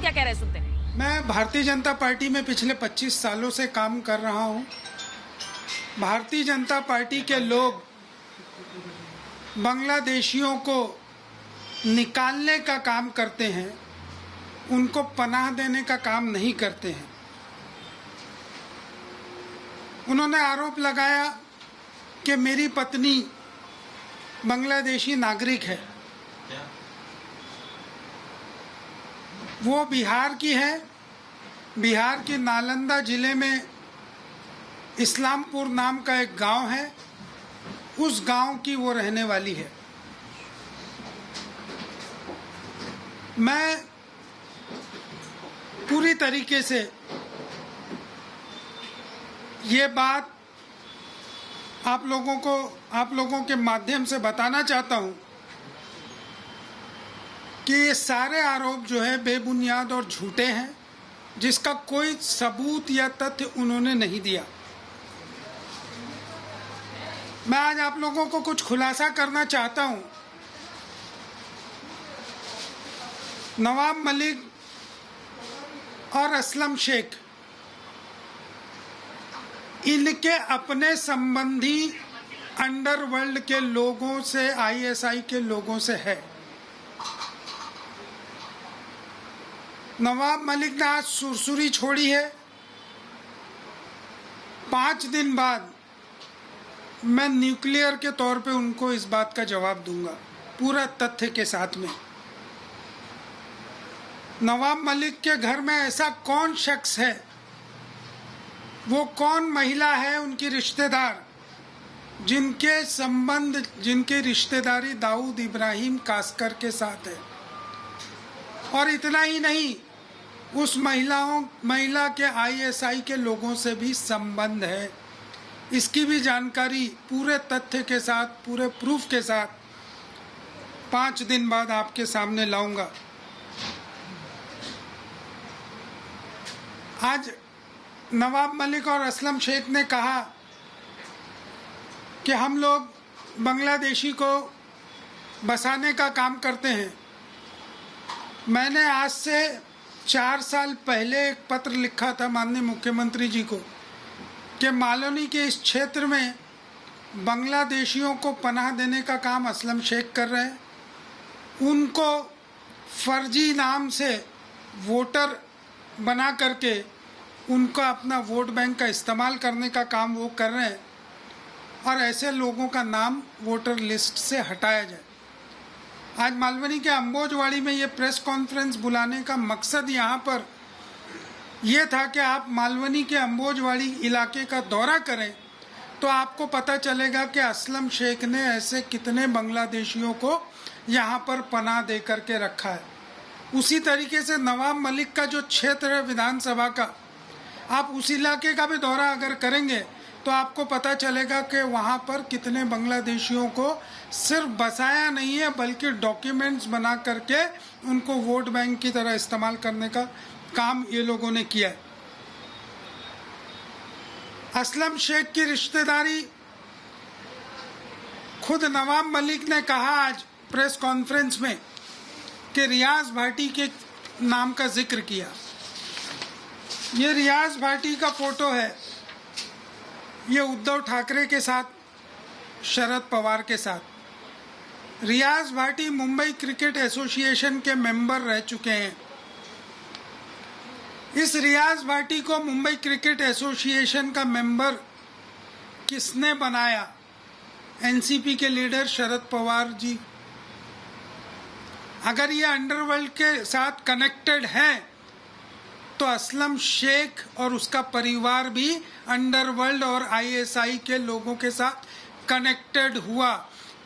क्या कह रहे हैं सुनते हैं। मैं भारतीय जनता पार्टी में पिछले 25 सालों से काम कर रहा हूं। भारतीय जनता पार्टी के लोग बांग्लादेशियों को निकालने का काम करते हैं, उनको पनाह देने का काम नहीं करते हैं। उन्होंने आरोप लगाया कि मेरी पत्नी बांग्लादेशी नागरिक है, वो बिहार की है। बिहार के नालंदा जिले में इस्लामपुर नाम का एक गांव है, उस गांव की वो रहने वाली है। मैं पूरी तरीके से ये बात आप लोगों के माध्यम से बताना चाहता हूं कि ये सारे आरोप जो है बेबुनियाद और झूठे हैं, जिसका कोई सबूत या तथ्य उन्होंने नहीं दिया। मैं आज आप लोगों को कुछ खुलासा करना चाहता हूं। नवाब मलिक और असलम शेख, इनके अपने संबंधी अंडरवर्ल्ड के लोगों से, आईएसआई के लोगों से है। नवाब मलिक ने आज सुरसुरी छोड़ी है। 5 दिन बाद मैं न्यूक्लियर के तौर पे उनको इस बात का जवाब दूंगा, पूरा तथ्य के साथ में। नवाब मलिक के घर में ऐसा कौन शख्स है, वो कौन महिला है, उनकी रिश्तेदार, जिनके संबंध, जिनकी रिश्तेदारी दाऊद इब्राहिम कास्कर के साथ है। और इतना ही नहीं, उस महिला के आईएसआई के लोगों से भी संबंध है। इसकी भी जानकारी पूरे तथ्य के साथ, पूरे प्रूफ के साथ 5 दिन बाद आपके सामने लाऊंगा। आज नवाब मलिक और असलम शेख ने कहा कि हम लोग बांग्लादेशी को बसाने का काम करते हैं। मैंने आज से 4 साल पहले एक पत्र लिखा था माननीय मुख्यमंत्री जी को कि मालोनी के इस क्षेत्र में बांग्लादेशियों को पनाह देने का काम असलम शेख कर रहे हैं। उनको फर्जी नाम से वोटर बना करके उनका अपना वोट बैंक का इस्तेमाल करने का काम वो कर रहे हैं, और ऐसे लोगों का नाम वोटर लिस्ट से हटाया जाए। आज मालवनी के अंबोजवाड़ी में ये प्रेस कॉन्फ्रेंस बुलाने का मकसद यहाँ पर ये था कि आप मालवनी के अंबोजवाड़ी इलाके का दौरा करें तो आपको पता चलेगा कि असलम शेख ने ऐसे कितने बांग्लादेशियों को यहाँ पर पनाह दे करके रखा है। उसी तरीके से नवाब मलिक का जो क्षेत्र है विधानसभा का, आप उस इलाके का भी दौरा अगर करेंगे तो आपको पता चलेगा कि वहाँ पर कितने बांग्लादेशियों को सिर्फ बसाया नहीं है, बल्कि डॉक्यूमेंट्स बना करके उनको वोट बैंक की तरह इस्तेमाल करने का काम ये लोगों ने किया है। असलम शेख की रिश्तेदारी, खुद नवाब मलिक ने कहा आज प्रेस कॉन्फ्रेंस में कि रियाज भाटी के नाम का जिक्र किया। ये रियाज भाटी का फोटो है, ये उद्धव ठाकरे के साथ, शरद पवार के साथ। रियाज भाटी मुंबई क्रिकेट एसोसिएशन के मेंबर रह चुके हैं। इस रियाज भाटी को मुंबई क्रिकेट एसोसिएशन का मेंबर किसने बनाया? एनसीपी के लीडर शरद पवार जी। अगर ये अंडरवर्ल्ड के साथ कनेक्टेड है तो असलम शेख और उसका परिवार भी अंडरवर्ल्ड और आईएसआई के लोगों के साथ कनेक्टेड हुआ,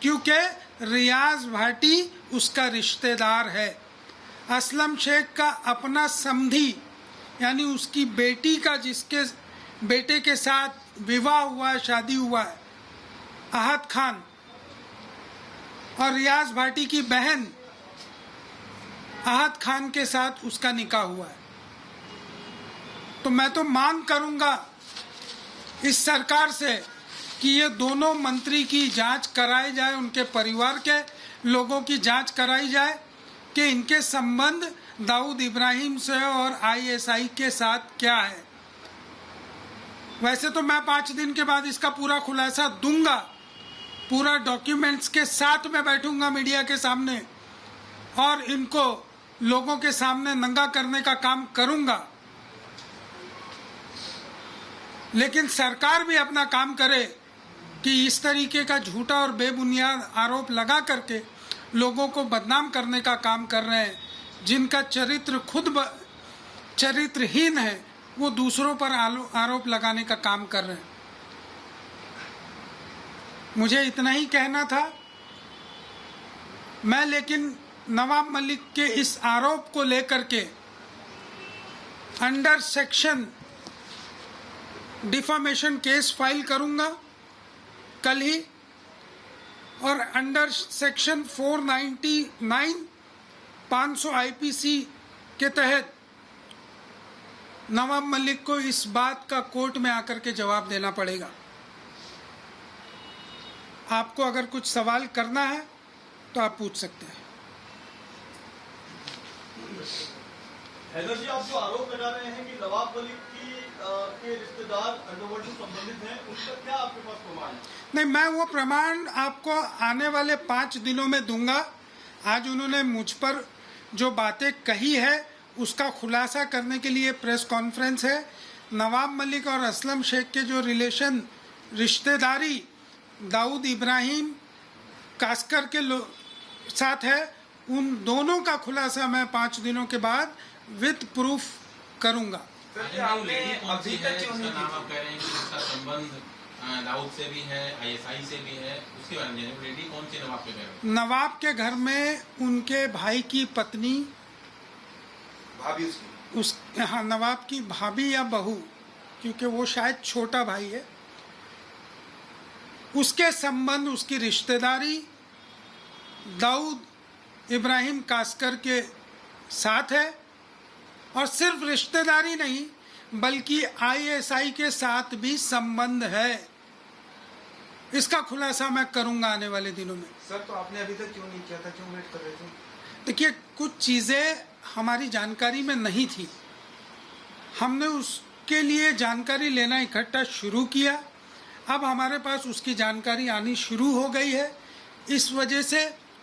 क्योंकि रियाज भाटी उसका रिश्तेदार है। असलम शेख का अपना समधी, यानी उसकी बेटी का, जिसके बेटे के साथ विवाह हुआ है, शादी हुआ है, अहद खान, और रियाज भाटी की बहन अहद खान के साथ उसका निकाह हुआ है। तो मैं तो मांग करूंगा इस सरकार से कि ये दोनों मंत्री की जांच कराई जाए, उनके परिवार के लोगों की जांच कराई जाए कि इनके संबंध दाऊद इब्राहिम से और आईएसआई के साथ क्या है। वैसे तो मैं 5 दिन के बाद इसका पूरा खुलासा दूंगा, पूरा डॉक्यूमेंट्स के साथ मैं बैठूंगा मीडिया के सामने और इनको लोगों के सामने नंगा करने का काम करूंगा। लेकिन सरकार भी अपना काम करे कि इस तरीके का झूठा और बेबुनियाद आरोप लगा करके लोगों को बदनाम करने का काम कर रहे हैं, जिनका चरित्र खुद चरित्रहीन है, वो दूसरों पर आरोप लगाने का काम कर रहे हैं। मुझे इतना ही कहना था। मैं लेकिन नवाब मलिक के इस आरोप को लेकर के under section defamation case file करूंगा कल ही, और अंडर सेक्शन 499 500 आईपीसी के तहत नवाब मलिक को इस बात का कोर्ट में आकर के जवाब देना पड़ेगा। आपको अगर कुछ सवाल करना है तो आप पूछ सकते हैं। हैदर जी, आप जो आरोप लगा रहे हैं कि नवाब मलिक के रिश्तेदार अंडरवर्ल्ड से संबंधित हैं, उसका क्या आपके पास प्रमाण है? नहीं, मैं वो प्रमाण आपको आने वाले 5 दिनों में दूंगा। आज उन्होंने मुझ पर जो बातें कही है उसका खुलासा करने के लिए प्रेस कॉन्फ्रेंस है। नवाब मलिक और असलम शेख के जो रिश्तेदारी दाऊद इब्राहिम कास्कर के साथ है, उन दोनों का खुलासा मैं 5 दिनों के बाद विद प्रूफ करूंगा। अभी तक क्यों नहीं नाम आप कह रहे हैं कि उसका संबंध दाऊद से भी है, आईएसआई से भी है, उसके बारे में रेडी कौन से नवाब के घर में? नवाब के घर में उनके भाई की पत्नी, भाभी हाँ, नवाब की भाभी या बहू, क्योंकि वो शायद छोटा भाई है, उसके संबंध, उसकी रिश्तेदारी दाऊद इब्राहिम कास्कर के साथ है। और सिर्फ रिश्तेदारी नहीं बल्कि आईएसआई के साथ भी संबंध है। इसका खुलासा मैं करूंगा आने वाले दिनों में। सर, तो आपने अभी तक क्यों नहीं किया था, क्यों वेट कर रहे थे? देखिए, कुछ चीज़ें हमारी जानकारी में नहीं थी, हमने उसके लिए जानकारी लेना इकट्ठा शुरू किया। अब हमारे पास उसकी जानकारी आनी शुरू हो गई है, इस वजह से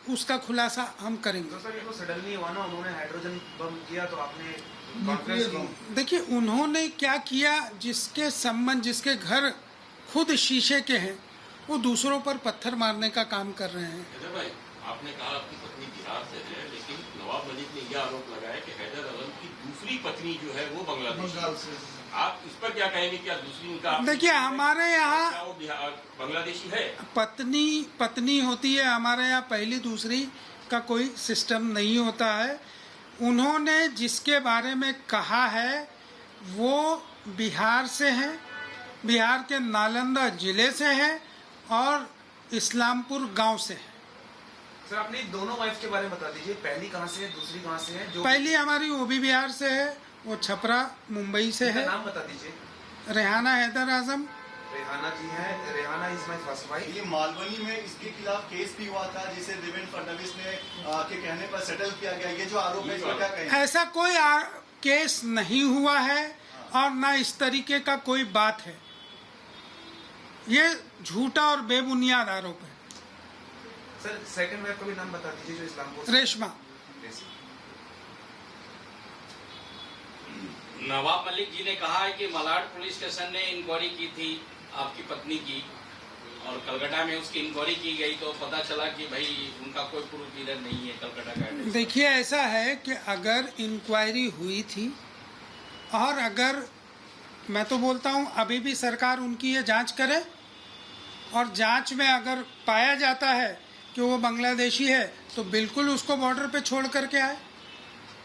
उसका खुलासा हम करेंगे। तो सर, ये तो सडनली हुआ ना, उन्होंने हाइड्रोजन बम किया तो आपने कॉन्फ्रेंस की। देखिए, उन्होंने क्या किया, जिसके संबंध, जिसके घर खुद शीशे के हैं, वो दूसरों पर पत्थर मारने का काम कर रहे हैं। हैदर भाई, आपने कहा आपकी पत्नी बिहार से है, लेकिन नवाब मलिक ने यह आरोप लगाया कि हैदर आलम की दूसरी पत्नी जो है वो बांग्लादेश से। आप इस पर क्या कहेंगे? क्या दूसरी उनका? देखिए, हमारे यहाँ बांग्लादेशी है, पत्नी होती है, हमारे यहाँ पहली दूसरी का कोई सिस्टम नहीं होता है। उन्होंने जिसके बारे में कहा है वो बिहार से हैं, बिहार के नालंदा जिले से हैं और इस्लामपुर गांव से है। सर, अपनी दोनों वाइफ के बारे में बता दीजिए, पहली कहाँ से है, दूसरी कहाँ से है? जो पहली हमारी वो भी बिहार से है, वो छपरा मुंबई से है। नाम बता दीजिए। रेहाना हैदर आजम। रेहाना जी है, Rehana is my first wife. ये मालवनी में इसके खिलाफ केस भी हुआ था, जिसे देवेंद्र फडणवीस ने के कहने पर सेटल किया गया। ये जो आरोप है, इसमें क्या कहेंगे? ऐसा कोई केस नहीं हुआ है और ना इस तरीके का कोई बात है। ये झूठा और बेबुनियाद आरोप है। सर, सेकंड वाइफ का भी नाम बता दीजिए, जो इस्लामपुर से। रेशमा। नवाब मलिक जी ने कहा है कि मलाड पुलिस स्टेशन ने इंक्वायरी की थी आपकी पत्नी की, और कलकत्ता में उसकी इंक्वायरी की गई तो पता चला कि भाई उनका कोई प्रूफ इधर नहीं है कलकत्ता का एड्रेस। देखिए, ऐसा है कि अगर इंक्वायरी हुई थी और अगर, मैं तो बोलता हूँ अभी भी सरकार उनकी ये जांच करे, और जांच में अगर पाया जाता है कि वो बांग्लादेशी है तो बिल्कुल उसको बॉर्डर पे छोड़ करके आए।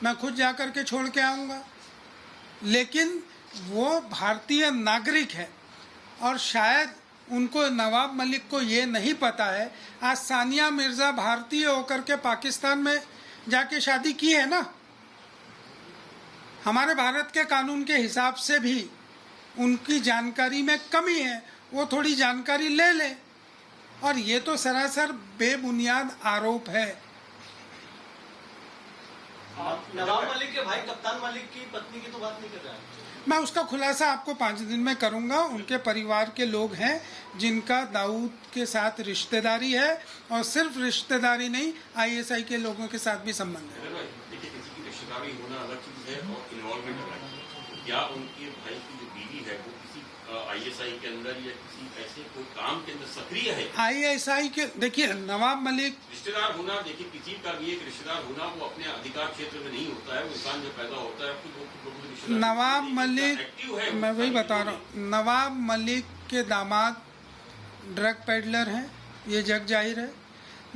मैं खुद जा कर के छोड़ के आऊँगा। लेकिन वो भारतीय नागरिक है और शायद उनको, नवाब मलिक को ये नहीं पता है। आज सानिया मिर्ज़ा भारतीय होकर के पाकिस्तान में जाके शादी की है ना। हमारे भारत के कानून के हिसाब से भी उनकी जानकारी में कमी है, वो थोड़ी जानकारी ले ले। और ये तो सरासर बेबुनियाद आरोप है। आप नवाब मलिक के भाई कप्तान मलिक की पत्नी की तो बात नहीं कर रहे हैं। मैं उसका खुलासा आपको 5 दिन में करूंगा। उनके परिवार के लोग हैं जिनका दाऊद के साथ रिश्तेदारी है, और सिर्फ रिश्तेदारी नहीं, ISI के लोगों के साथ भी संबंध है। देखिए, किसी की रिश्तेदारी होना अलग चीज है और इन्वॉल्वमेंट अलग है। क्या उनके भाई की जो बीवी है वो किसी ISI के अंदर या किसी ऐसे कोई काम के अंदर सक्रिय है? ISI के, देखिए नवाब मलिक रिश्तेदार होना, देखिए किसी का भी एक रिश्तेदार होना वो अपने अधिकार क्षेत्र में नहीं होता है। वो इंसान जब पैदा होता है नवाब मलिक, मैं वही बता रहा हूँ, नवाब मलिक के दामाद ड्रग पेडलर हैं, ये जग जाहिर है।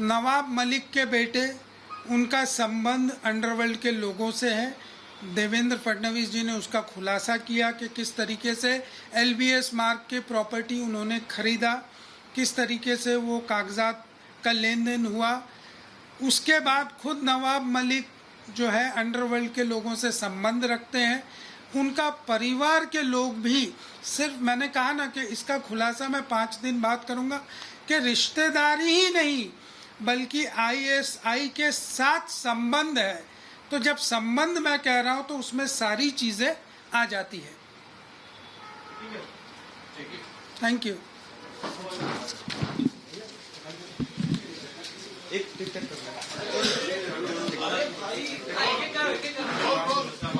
नवाब मलिक के बेटे, उनका संबंध अंडरवर्ल्ड के लोगों से है। देवेंद्र फडणवीस जी ने उसका खुलासा किया कि किस तरीके से LBS मार्ग के प्रॉपर्टी उन्होंने खरीदा, किस तरीके से वो कागजात का लेन देन हुआ। उसके बाद खुद नवाब मलिक जो है अंडरवर्ल्ड के लोगों से संबंध रखते हैं। उनका परिवार के लोग भी, सिर्फ मैंने कहा ना कि इसका खुलासा मैं 5 दिन बाद करूंगा, कि रिश्तेदारी ही नहीं बल्कि ISI के साथ संबंध है। तो जब संबंध मैं कह रहा हूं तो उसमें सारी चीजें आ जाती है। Thank you. एक टिकट